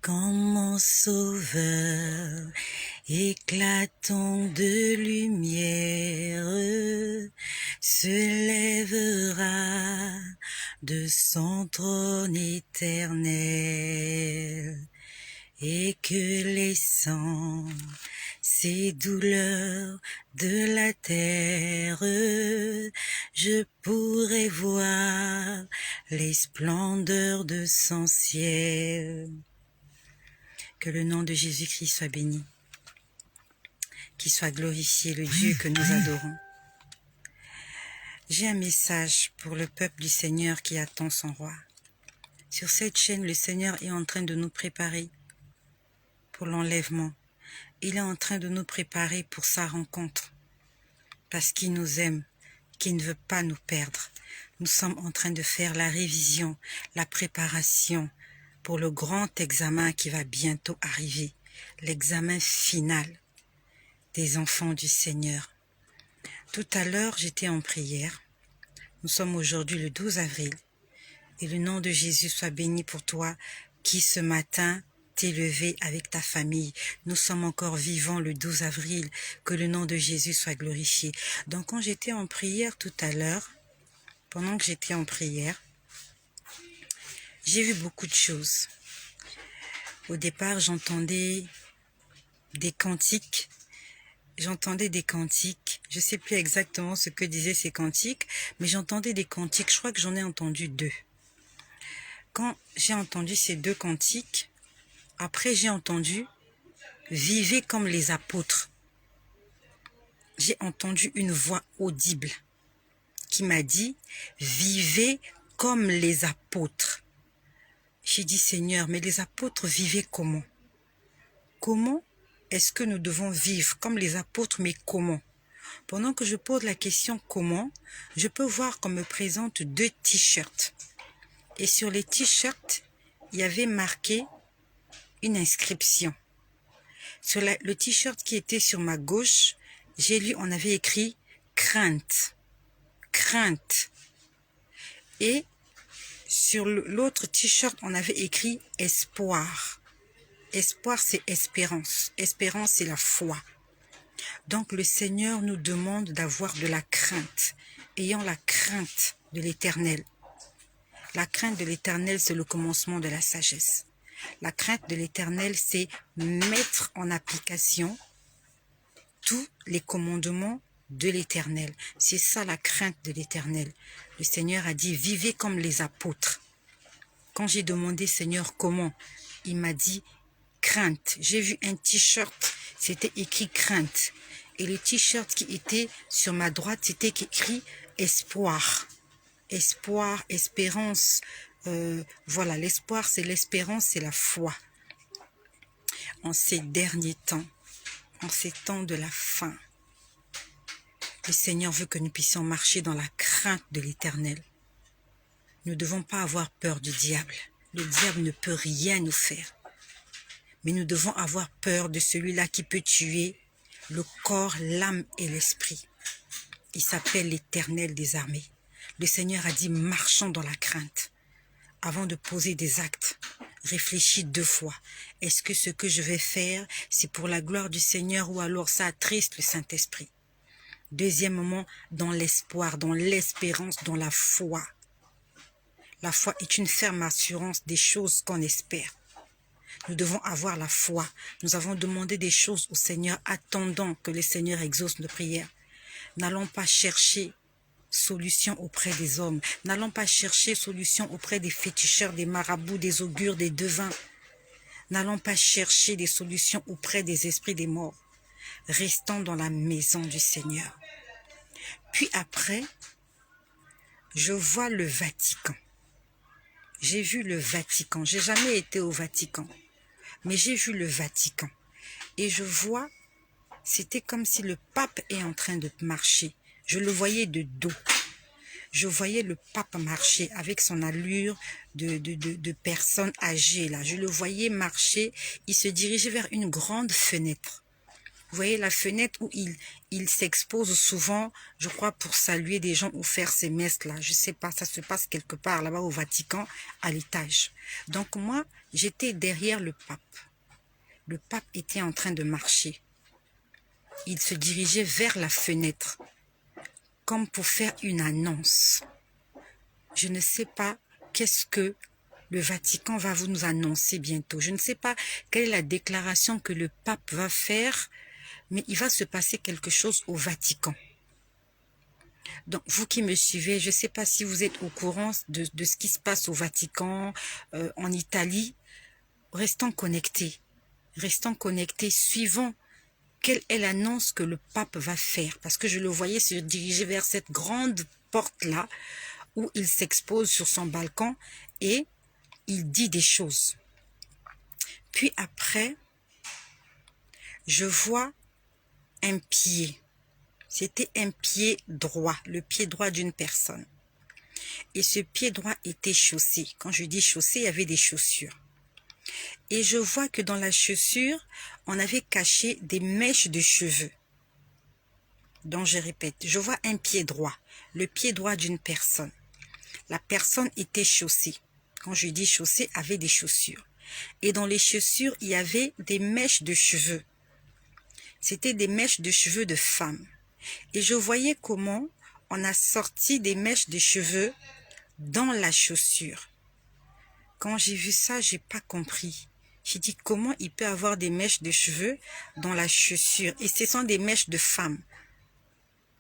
quand mon sauveur, éclatant de lumière, se lèvera de son trône éternel, et que laissant ces douleurs de la terre, je pourrai voir les splendeurs de son ciel. Que le nom de Jésus-Christ soit béni, qu'il soit glorifié, le Dieu que nous adorons. J'ai un message pour le peuple du Seigneur qui attend son roi. Sur cette chaîne, le Seigneur est en train de nous préparer pour l'enlèvement. Il est en train de nous préparer pour sa rencontre, parce qu'il nous aime, qu'il ne veut pas nous perdre. Nous sommes en train de faire la révision, la préparation pour le grand examen qui va bientôt arriver, l'examen final des enfants du Seigneur. Tout à l'heure, j'étais en prière. Nous sommes aujourd'hui le 12 avril. Et le nom de Jésus soit béni pour toi qui ce matin t'es levé avec ta famille. Nous sommes encore vivants le 12 avril. Que le nom de Jésus soit glorifié. Donc quand j'étais en prière tout à l'heure, pendant que j'étais en prière, j'ai vu beaucoup de choses. Au départ, j'entendais des cantiques. Je ne sais plus exactement ce que disaient ces cantiques, mais j'entendais des cantiques. Je crois que j'en ai entendu 2. Quand j'ai entendu ces 2 cantiques, après j'ai entendu « Vivez comme les apôtres ». J'ai entendu une voix audible qui m'a dit « Vivez comme les apôtres ». J'ai dit « Seigneur, mais les apôtres vivaient comment? Comment est-ce que nous devons vivre comme les apôtres, mais comment? Pendant que je pose la question « Comment ?», je peux voir qu'on me présente 2 t-shirts. Et sur les t-shirts, il y avait marqué une inscription. Sur le t-shirt qui était sur ma gauche, j'ai lu, on avait écrit « Crainte ». Crainte. Et sur l'autre t-shirt, on avait écrit « Espoir ». Espoir, c'est espérance. Espérance, c'est la foi. Donc, le Seigneur nous demande d'avoir de la crainte. Ayant la crainte de l'Éternel. La crainte de l'Éternel, c'est le commencement de la sagesse. La crainte de l'Éternel, c'est mettre en application tous les commandements de l'Éternel. C'est ça la crainte de l'Éternel. Le Seigneur a dit, vivez comme les apôtres. Quand j'ai demandé, Seigneur, comment? Il m'a dit, crainte. J'ai vu un t-shirt, c'était écrit crainte. Et le t-shirt qui était sur ma droite, c'était écrit espoir. Espoir, espérance. Voilà, l'espoir, c'est l'espérance, c'est la foi. En ces derniers temps, en ces temps de la fin, le Seigneur veut que nous puissions marcher dans la crainte de l'Éternel. Nous ne devons pas avoir peur du diable. Le diable ne peut rien nous faire. Mais nous devons avoir peur de celui-là qui peut tuer le corps, l'âme et l'esprit. Il s'appelle l'Éternel des armées. Le Seigneur a dit, marchons dans la crainte. Avant de poser des actes, réfléchis 2 fois. Est-ce que ce que je vais faire, c'est pour la gloire du Seigneur ou alors ça attriste le Saint-Esprit? Deuxièmement, dans l'espoir, dans l'espérance, dans la foi. La foi est une ferme assurance des choses qu'on espère. Nous devons avoir la foi. Nous avons demandé des choses au Seigneur, attendant que le Seigneur exauce nos prières. N'allons pas chercher solution auprès des hommes. N'allons pas chercher solution auprès des féticheurs, des marabouts, des augures, des devins. N'allons pas chercher des solutions auprès des esprits des morts. Restons dans la maison du Seigneur. Puis après, je vois le Vatican. J'ai vu le Vatican. J'ai jamais été au Vatican. Mais j'ai vu le Vatican. Et je vois, c'était comme si le pape est en train de marcher. Je le voyais de dos. Je voyais le pape marcher avec son allure de personne âgée. Là. Je le voyais marcher. Il se dirigeait vers une grande fenêtre. Vous voyez la fenêtre où il s'expose souvent, je crois, pour saluer des gens ou faire ses messes là. Je sais pas, ça se passe quelque part là-bas au Vatican, à l'étage. Donc moi, J'étais derrière le pape. Le pape était en train de marcher. Il se dirigeait vers la fenêtre, comme pour faire une annonce. Je ne sais pas qu'est-ce que le Vatican va vous nous annoncer bientôt. Je ne sais pas quelle est la déclaration que le pape va faire, mais il va se passer quelque chose au Vatican. Donc, vous qui me suivez, je ne sais pas si vous êtes au courant de ce qui se passe au Vatican, en Italie. Restons connectés. Restons connectés, suivons quelle est l'annonce que le pape va faire. Parce que je le voyais se diriger vers cette grande porte-là, où il s'expose sur son balcon et il dit des choses. Puis après, je vois un pied. C'était un pied droit, le pied droit d'une personne. Et ce pied droit était chaussé. Quand je dis chaussé, il y avait des chaussures. Et je vois que dans la chaussure, on avait caché des mèches de cheveux. Donc je répète, je vois un pied droit, le pied droit d'une personne. La personne était chaussée. Quand je dis chaussée, avait des chaussures. Et dans les chaussures, il y avait des mèches de cheveux. C'était des mèches de cheveux de femme. Et je voyais comment on a sorti des mèches de cheveux dans la chaussure. Quand j'ai vu ça, j'ai pas compris. J'ai dit comment il peut avoir des mèches de cheveux dans la chaussure. Et ce sont des mèches de femme.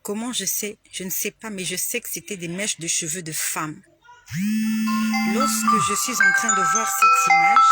Comment je sais? Je ne sais pas, mais je sais que c'était des mèches de cheveux de femme. Lorsque je suis en train de voir cette image,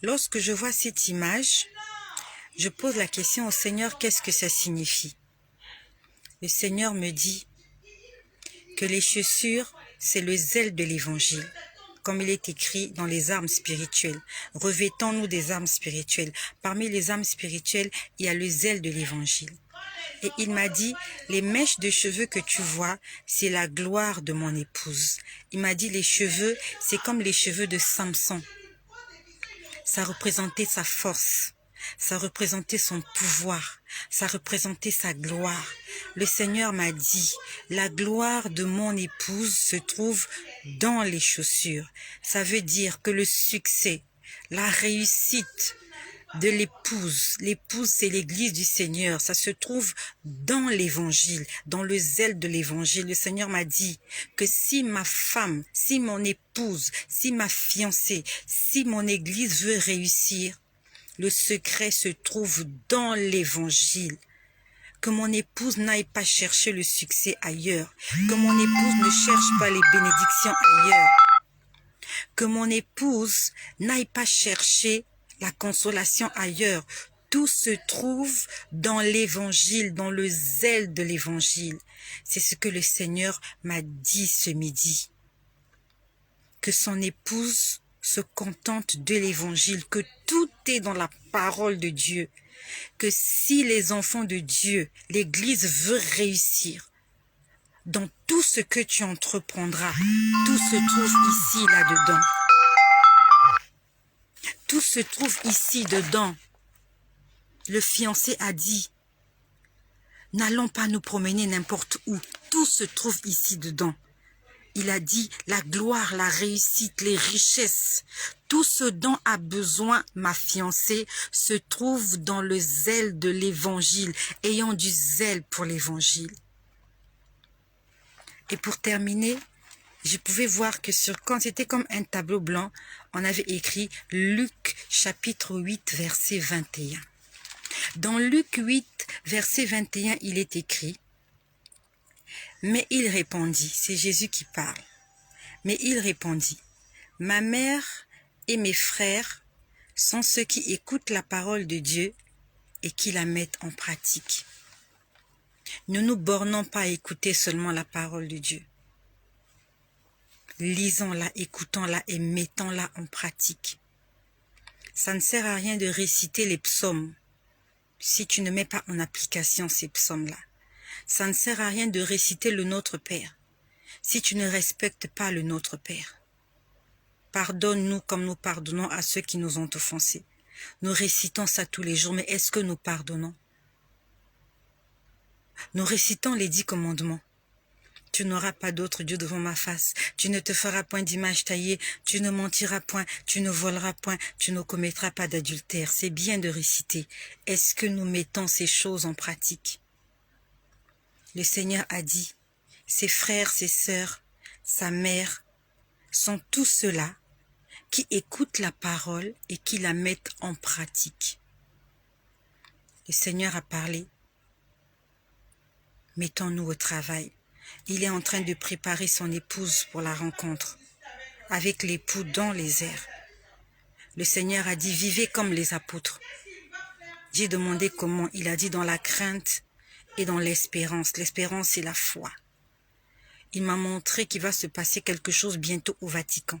lorsque je vois cette image, je pose la question au Seigneur, qu'est-ce que ça signifie? Le Seigneur me dit que les chaussures, c'est le zèle de l'évangile. Comme il est écrit dans les armes spirituelles. Revêtons-nous des armes spirituelles. Parmi les armes spirituelles, il y a le zèle de l'évangile. Et il m'a dit, les mèches de cheveux que tu vois, c'est la gloire de mon épouse. Il m'a dit, les cheveux, c'est comme les cheveux de Samson. Ça représentait sa force. Ça représentait son pouvoir. Ça représentait sa gloire. Le Seigneur m'a dit, la gloire de mon épouse se trouve dans les chaussures. Ça veut dire que le succès, la réussite de l'épouse, l'épouse c'est l'église du Seigneur, ça se trouve dans l'évangile, dans le zèle de l'évangile. Le Seigneur m'a dit que si ma femme, si mon épouse, si ma fiancée, si mon église veut réussir, le secret se trouve dans l'évangile. Que mon épouse n'aille pas chercher le succès ailleurs. Que mon épouse ne cherche pas les bénédictions ailleurs. Que mon épouse n'aille pas chercher la consolation ailleurs. Tout se trouve dans l'évangile, dans le zèle de l'évangile. C'est ce que le Seigneur m'a dit ce midi. Que son épouse se contente de l'évangile, que tout est dans la parole de Dieu, que si les enfants de Dieu, l'Église veut réussir, dans tout ce que tu entreprendras, tout se trouve ici, là-dedans. Tout se trouve ici, dedans. Le fiancé a dit, n'allons pas nous promener n'importe où, tout se trouve ici, dedans. Il a dit, la gloire, la réussite, les richesses, tout ce dont a besoin ma fiancée se trouve dans le zèle de l'évangile, ayant du zèle pour l'évangile. Et pour terminer, je pouvais voir que quand c'était comme un tableau blanc, on avait écrit Luc chapitre 8 verset 21. Dans Luc 8 verset 21, il est écrit, mais il répondit, c'est Jésus qui parle, mais il répondit, ma mère et mes frères sont ceux qui écoutent la parole de Dieu et qui la mettent en pratique. Ne nous bornons pas à écouter seulement la parole de Dieu. Lisons-la, écoutons-la et mettons-la en pratique. Ça ne sert à rien de réciter les psaumes si tu ne mets pas en application ces psaumes-là. Ça ne sert à rien de réciter le Notre Père si tu ne respectes pas le Notre Père. Pardonne-nous comme nous pardonnons à ceux qui nous ont offensés. Nous récitons ça tous les jours, mais est-ce que nous pardonnons? Nous récitons les 10 commandements. Tu n'auras pas d'autre Dieu devant ma face. Tu ne te feras point d'image taillée. Tu ne mentiras point. Tu ne voleras point. Tu ne commettras pas d'adultère. C'est bien de réciter. Est-ce que nous mettons ces choses en pratique? Le Seigneur a dit, ses frères, ses sœurs, sa mère, sont tous ceux-là qui écoutent la parole et qui la mettent en pratique. Le Seigneur a parlé. Mettons-nous au travail. Il est en train de préparer son épouse pour la rencontre, avec l'époux dans les airs. Le Seigneur a dit, vivez comme les apôtres. J'ai demandé comment. Il a dit dans la crainte et dans l'espérance. L'espérance, c'est la foi. Il m'a montré qu'il va se passer quelque chose bientôt au Vatican.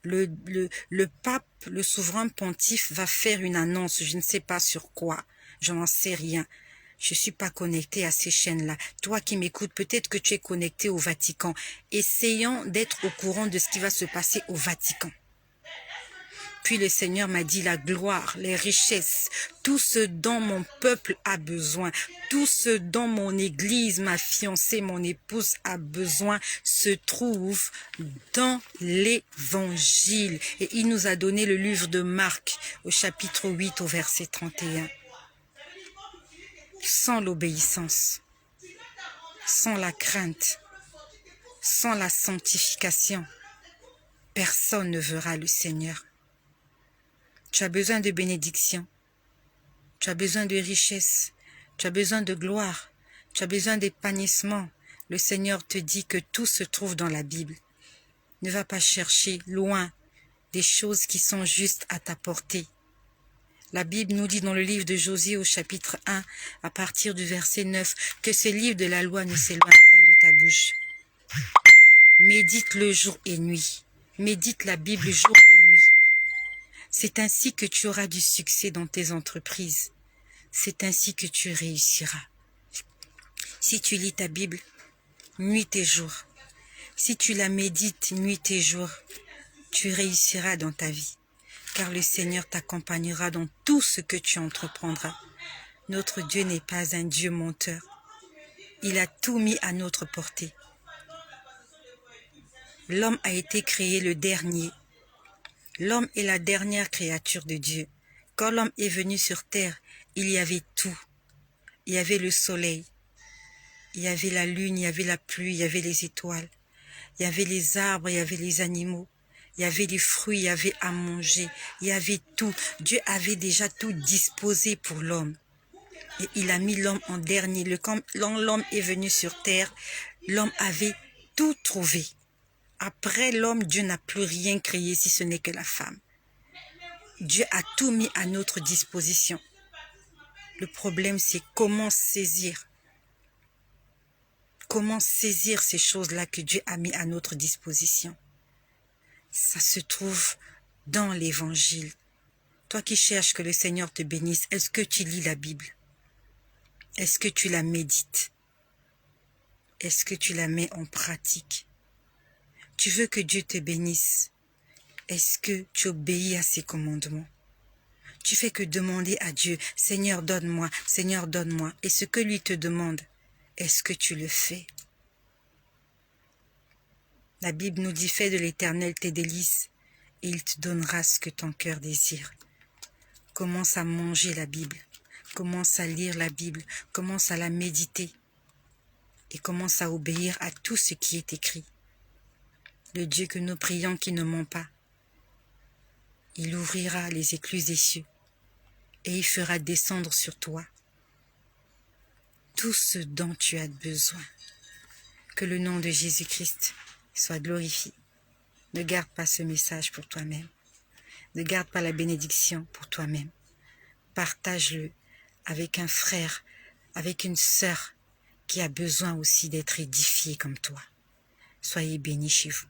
Le pape, le souverain pontife, va faire une annonce. Je ne sais pas sur quoi. Je n'en sais rien. Je ne suis pas connectée à ces chaînes-là. Toi qui m'écoutes, peut-être que tu es connecté au Vatican. Essayons d'être au courant de ce qui va se passer au Vatican. Puis le Seigneur m'a dit la gloire, les richesses, tout ce dont mon peuple a besoin, tout ce dont mon église, ma fiancée, mon épouse a besoin se trouve dans l'évangile. Et il nous a donné le livre de Marc au chapitre 8 au verset 31. Sans l'obéissance, sans la crainte, sans la sanctification, personne ne verra le Seigneur. Tu as besoin de bénédiction, tu as besoin de richesse, tu as besoin de gloire, tu as besoin d'épanouissement. Le Seigneur te dit que tout se trouve dans la Bible. Ne va pas chercher loin des choses qui sont juste à ta portée. La Bible nous dit dans le livre de Josué au chapitre 1, à partir du verset 9, que ce livre de la loi ne s'éloigne point de ta bouche. Médite-le jour et nuit. Médite la Bible jour et nuit. C'est ainsi que tu auras du succès dans tes entreprises. C'est ainsi que tu réussiras. Si tu lis ta Bible, nuit et jour. Si tu la médites nuit et jour, tu réussiras dans ta vie. Car le Seigneur t'accompagnera dans tout ce que tu entreprendras. Notre Dieu n'est pas un Dieu menteur. Il a tout mis à notre portée. L'homme a été créé le dernier. L'homme est la dernière créature de Dieu. Quand l'homme est venu sur terre, il y avait tout. Il y avait le soleil, il y avait la lune, il y avait la pluie, il y avait les étoiles, il y avait les arbres, il y avait les animaux, il y avait les fruits, il y avait à manger, il y avait tout. Dieu avait déjà tout disposé pour l'homme. Et il a mis l'homme en dernier. Quand l'homme est venu sur terre, l'homme avait tout trouvé. Après l'homme, Dieu n'a plus rien créé si ce n'est que la femme. Dieu a tout mis à notre disposition. Le problème, c'est comment saisir. Comment saisir ces choses-là que Dieu a mis à notre disposition. Ça se trouve dans l'Évangile. Toi qui cherches que le Seigneur te bénisse, est-ce que tu lis la Bible? Est-ce que tu la médites? Est-ce que tu la mets en pratique? Tu veux que Dieu te bénisse? Est-ce que tu obéis à ses commandements? Tu fais que demander à Dieu, Seigneur donne-moi, Seigneur donne-moi. Et ce que lui te demande, est-ce que tu le fais? La Bible nous dit, fais de l'Éternel tes délices, et il te donnera ce que ton cœur désire. Commence à manger la Bible, commence à lire la Bible, commence à la méditer, et commence à obéir à tout ce qui est écrit. Le Dieu que nous prions qui ne ment pas, il ouvrira les écluses des cieux et il fera descendre sur toi tout ce dont tu as besoin. Que le nom de Jésus-Christ soit glorifié. Ne garde pas ce message pour toi-même. Ne garde pas la bénédiction pour toi-même. Partage-le avec un frère, avec une sœur qui a besoin aussi d'être édifiée comme toi. Soyez bénis chez vous.